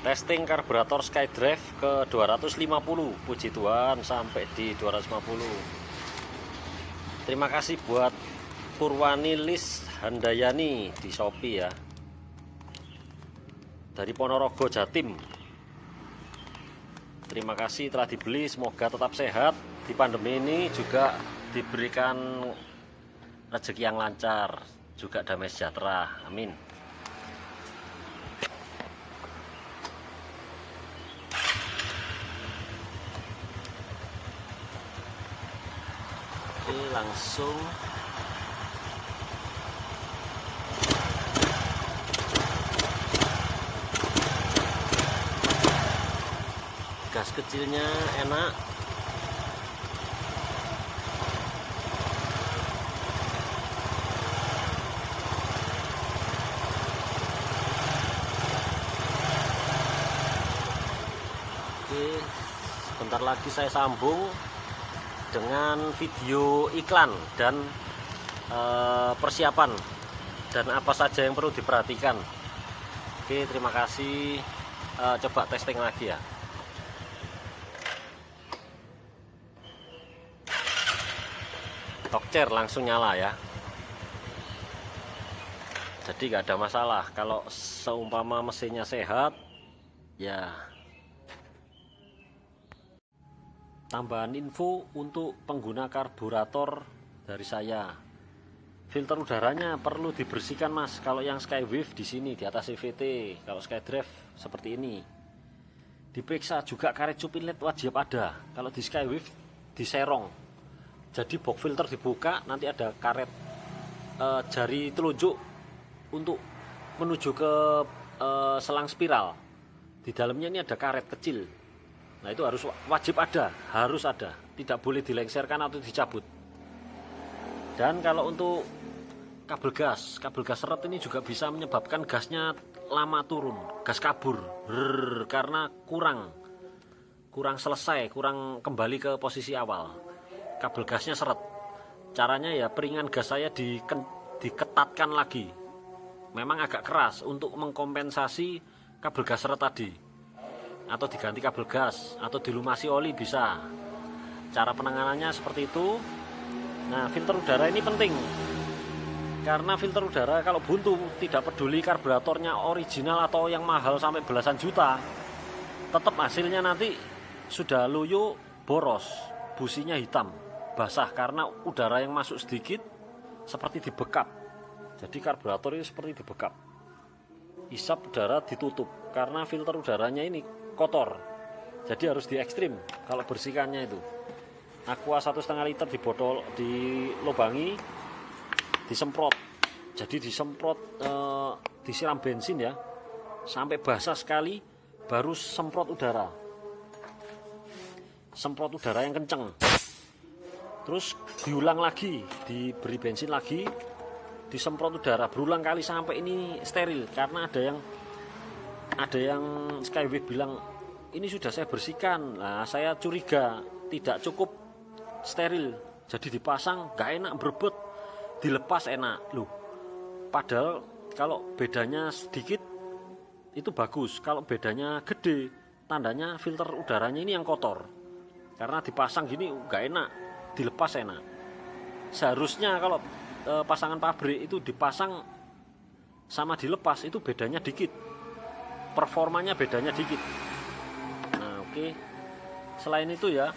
Testing karburator SkyDrive ke 250, puji Tuhan sampai di 250. Terima kasih buat Purwani Lis Handayani di Shopee ya, dari Ponorogo Jatim. Terima kasih telah dibeli, semoga tetap sehat di pandemi ini, juga diberikan rezeki yang lancar, juga damai sejahtera, amin. Oke, langsung gas kecilnya enak. Oke, sebentar lagi saya sambung dengan video iklan dan persiapan dan apa saja yang perlu diperhatikan. Oke, terima kasih. Coba testing lagi ya. Tokcer langsung nyala ya, jadi nggak ada masalah. Kalau seumpama mesinnya sehat ya. Tambahan info untuk pengguna karburator dari saya, filter udaranya perlu dibersihkan mas. Kalau yang Skywave di sini di atas CVT, kalau SkyDrive seperti ini. Diperiksa juga karet cup inlet wajib ada. Kalau di Skywave diserong. Jadi box filter dibuka, nanti ada karet jari telunjuk untuk menuju ke selang spiral. Di dalamnya ini ada karet kecil. Nah itu harus wajib ada, harus ada. Tidak boleh dilengserkan atau dicabut. Dan kalau untuk kabel gas seret ini juga bisa menyebabkan gasnya lama turun, gas kabur, karena kurang selesai, kurang kembali ke posisi awal. Kabel gasnya seret. Caranya ya peringan gas saya diketatkan lagi. Memang agak keras untuk mengkompensasi kabel gas seret tadi. Atau diganti kabel gas, atau dilumasi oli bisa. Cara penanganannya seperti itu. Nah, filter udara ini penting. Karena filter udara kalau buntu, tidak peduli karburatornya original atau yang mahal sampai belasan juta, tetap hasilnya nanti sudah loyo, boros, businya hitam, basah karena udara yang masuk sedikit seperti dibekap. Jadi karburator ini seperti dibekap. Isap udara ditutup karena filter udaranya ini kotor. Jadi harus di ekstrim kalau bersihkannya itu. Aqua 1,5 liter di botol, dilubangi, disemprot. Jadi disemprot, disiram bensin ya, sampai basah sekali, baru semprot udara. Semprot udara yang kenceng. Terus diulang lagi, diberi bensin lagi, disemprot udara berulang kali sampai ini steril. Karena ada yang Skywave bilang ini sudah saya bersihkan. Nah, saya curiga tidak cukup steril. Jadi dipasang gak enak, berebut, dilepas enak loh. Padahal kalau bedanya sedikit itu bagus. Kalau bedanya gede, tandanya filter udaranya ini yang kotor. Karena dipasang gini gak enak, dilepas enak. Seharusnya kalau pasangan pabrik itu dipasang sama dilepas itu bedanya dikit, performanya bedanya dikit. Nah oke. Selain itu ya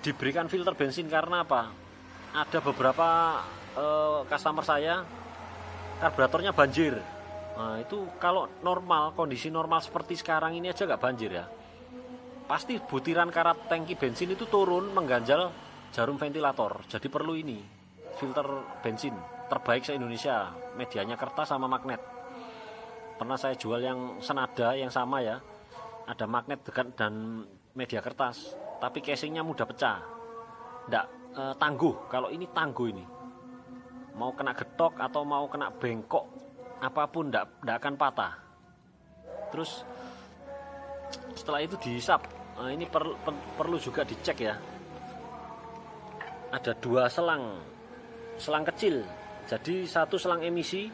diberikan filter bensin. Karena apa? Ada beberapa customer saya karburatornya banjir. Nah itu kalau normal, kondisi normal seperti sekarang ini aja gak banjir ya, pasti butiran karat tangki bensin itu turun mengganjal jarum ventilator. Jadi perlu ini filter bensin terbaik se-Indonesia, medianya kertas sama magnet. Pernah saya jual yang senada yang sama ya, ada magnet dan media kertas, tapi casingnya mudah pecah, nggak tangguh. Kalau ini tangguh, ini mau kena getok atau mau kena bengkok apapun nggak akan patah. Terus setelah itu dihisap. Nah, ini perlu juga dicek ya. Ada 2 selang kecil. Jadi satu selang emisi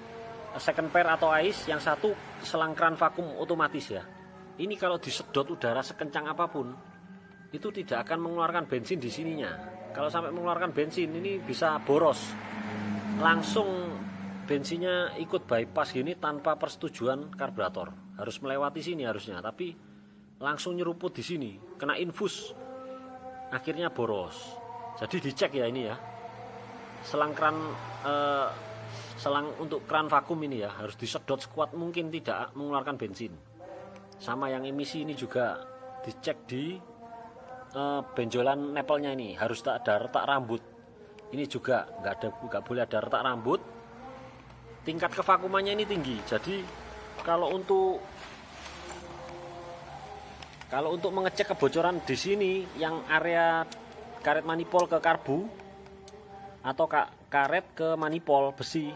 second pair atau ice, yang satu selang keran vakum otomatis ya. Ini kalau disedot udara sekencang apapun, itu tidak akan mengeluarkan bensin di sininya. Kalau sampai mengeluarkan bensin, ini bisa boros. Langsung bensinnya ikut bypass gini tanpa persetujuan karburator. Harus melewati sini harusnya, tapi langsung nyeruput di sini, kena infus. Akhirnya boros. Jadi dicek ya ini ya. Selang untuk kran vakum ini ya, harus disedot sekuat mungkin tidak mengeluarkan bensin. Sama yang emisi ini juga dicek di benjolan nepelnya ini, harus tak ada retak rambut. Ini juga nggak boleh ada retak rambut. Tingkat kevakumannya ini tinggi. Jadi kalau untuk mengecek kebocoran di sini, yang area karet manipol ke karbu atau karet ke manipol besi,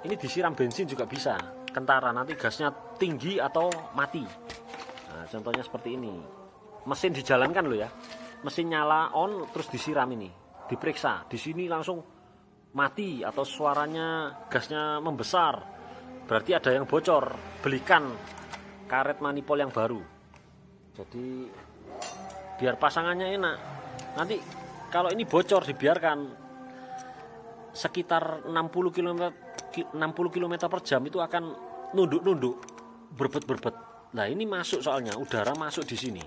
ini disiram bensin juga bisa. Kentara, nanti gasnya tinggi atau mati. Nah, contohnya seperti ini. Mesin dijalankan loh ya. Mesin nyala on terus disiram ini. Diperiksa. Di sini langsung mati atau suaranya gasnya membesar. Berarti ada yang bocor. Belikan karet manipol yang baru. Jadi biar pasangannya enak. Nanti kalau ini bocor dibiarkan sekitar 60 km per jam itu akan nunduk-nunduk, berbet-berbet. Nah, ini masuk soalnya udara masuk di sini.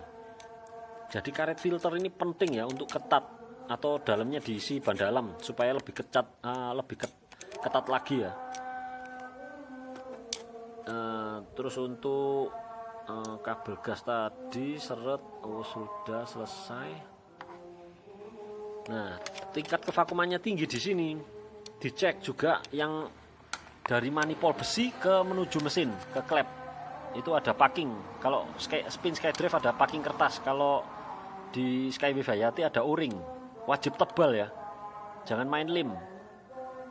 Jadi karet filter ini penting ya untuk ketat atau dalamnya diisi ban dalam supaya lebih ketat lagi ya. Terus untuk kabel gas tadi seret, sudah selesai. Nah, tingkat kevakumannya tinggi di sini. Dicek juga yang dari manipol besi ke menuju mesin ke klep. Itu ada packing. Kalau spin Skydrive ada packing kertas. Kalau di Skywave Hayati ada o-ring. Wajib tebal ya. Jangan main lem.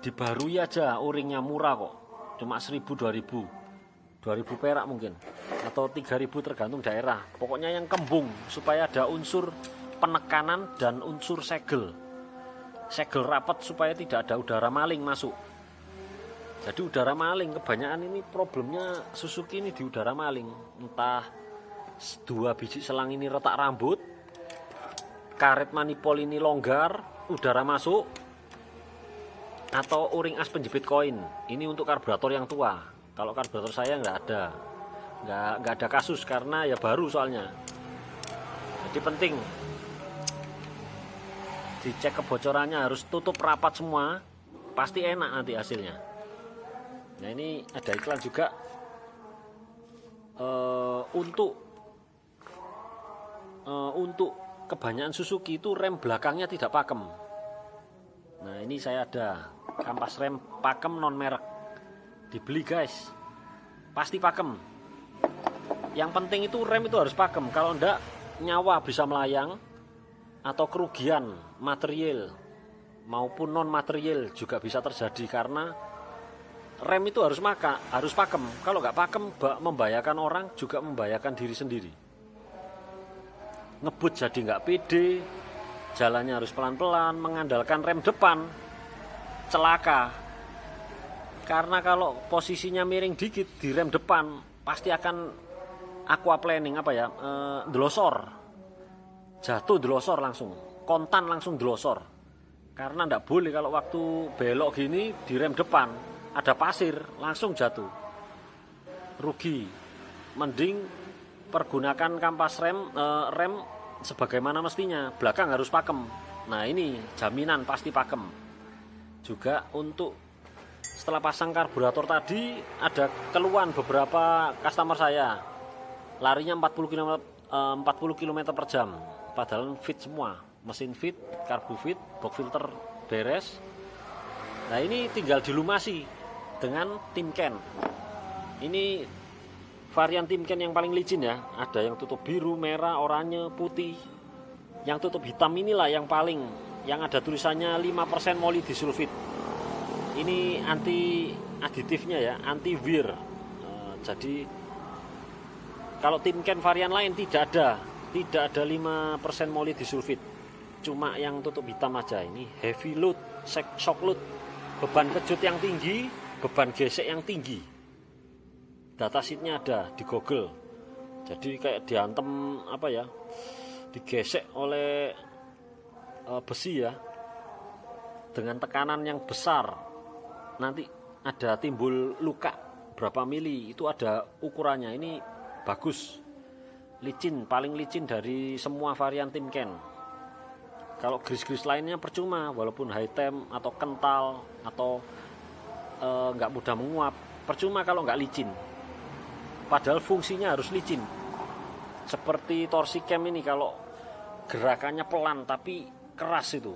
Dibarui aja, o-ringnya murah kok. Cuma 1.000 2.000 perak mungkin, atau 3.000 tergantung daerah. Pokoknya yang kembung supaya ada unsur penekanan dan unsur segel rapat supaya tidak ada udara maling masuk. Jadi udara maling kebanyakan ini problemnya Suzuki ini di udara maling. Entah 2 biji selang ini retak rambut, karet manipol ini longgar, udara masuk, atau o-ring as penjepit koin. Ini untuk karburator yang tua. Kalau karburator saya nggak ada kasus karena ya baru soalnya. Jadi penting dicek kebocorannya, harus tutup rapat semua, pasti enak nanti hasilnya. Nah, ini ada iklan juga untuk kebanyakan Suzuki itu rem belakangnya tidak pakem. Nah, ini saya ada kampas rem pakem non merek, dibeli guys, pasti pakem. Yang penting itu rem itu harus pakem, kalau enggak nyawa bisa melayang atau kerugian material maupun non material juga bisa terjadi karena rem itu harus pakem. Kalau nggak pakem membahayakan orang, juga membahayakan diri sendiri. Ngebut jadi nggak pede, jalannya harus pelan-pelan, mengandalkan rem depan, celaka. Karena kalau posisinya miring dikit di rem depan pasti akan aquaplaning delosor. Jatuh delosor langsung, kontan langsung delosor. Karena ndak boleh kalau waktu belok gini di rem depan ada pasir langsung jatuh, rugi. Mending pergunakan kampas rem sebagaimana mestinya, belakang harus pakem. Nah, ini jaminan pasti pakem. Juga untuk setelah pasang karburator tadi ada keluhan beberapa customer saya, larinya 40 km per jam. Padahal fit semua, mesin fit, karbu fit, box filter beres. Nah, ini tinggal dilumasi dengan Timken. Ini varian Timken yang paling licin ya. Ada yang tutup biru, merah, oranye, putih. Yang tutup hitam inilah yang ada tulisannya 5% molybdisulfit. Ini anti aditifnya ya, anti wear. Jadi kalau Timken varian lain tidak ada 5% molybdisulfit. Cuma yang tutup hitam aja. Ini heavy load, shock load, beban kejut yang tinggi, beban gesek yang tinggi. Datasheetnya ada di Google. Jadi kayak diantem apa ya, digesek oleh besi ya, dengan tekanan yang besar. Nanti ada timbul luka berapa mili, itu ada ukurannya. Ini bagus, licin, paling licin dari semua varian Timken. Kalau gris-gris lainnya percuma, walaupun high temp atau kental atau nggak mudah menguap, percuma kalau nggak licin. Padahal fungsinya harus licin. Seperti torsi cam ini, kalau gerakannya pelan tapi keras itu,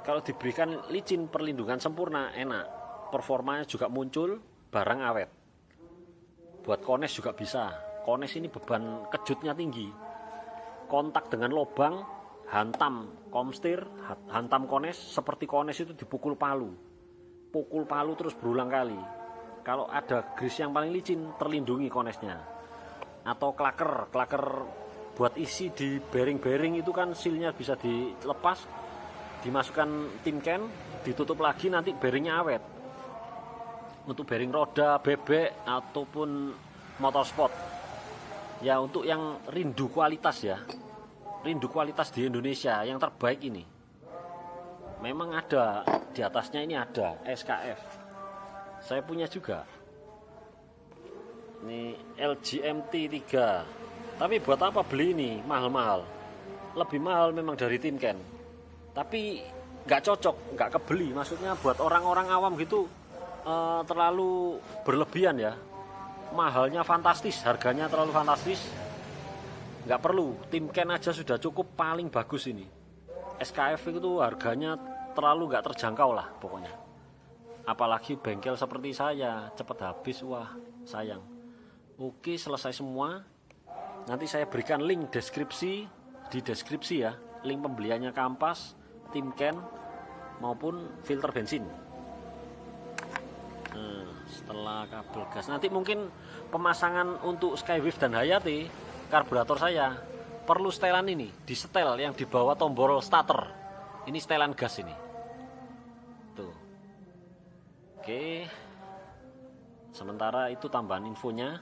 kalau diberikan licin, perlindungan sempurna, enak, performanya juga muncul, barang awet. Buat kones juga bisa. Kones ini beban kejutnya tinggi, kontak dengan lubang, hantam komstir, hantam kones, seperti kones itu dipukul palu, pukul palu terus berulang kali. Kalau ada gris yang paling licin, terlindungi konesnya. Atau klaker buat isi di bearing-bearing itu kan sealnya bisa dilepas, dimasukkan Timken, ditutup lagi, nanti bearingnya awet. Untuk bearing roda, bebek, ataupun motorsport ya, untuk yang rindu kualitas ya, rindu kualitas di Indonesia yang terbaik ini, memang ada di atasnya ini ada SKF. Saya punya juga ini LGMT 3, tapi buat apa beli ini mahal-mahal, lebih mahal memang dari Timken, tapi nggak cocok, nggak kebeli. Maksudnya buat orang-orang awam gitu terlalu berlebihan ya, mahalnya fantastis, harganya terlalu fantastis, nggak perlu. Timken aja sudah cukup, paling bagus ini. SKF itu harganya terlalu nggak terjangkau lah pokoknya. Apalagi bengkel seperti saya, cepet habis, wah sayang. Oke, selesai semua. Nanti saya berikan link deskripsi, di deskripsi ya, link pembeliannya kampas, Timken maupun filter bensin. Nah, setelah kabel gas, nanti mungkin pemasangan untuk Skywave dan Hayati karburator saya perlu setelan ini, di setel yang di bawah tombol starter. Ini setelan gas ini. Tuh. Oke. Sementara itu tambahan infonya.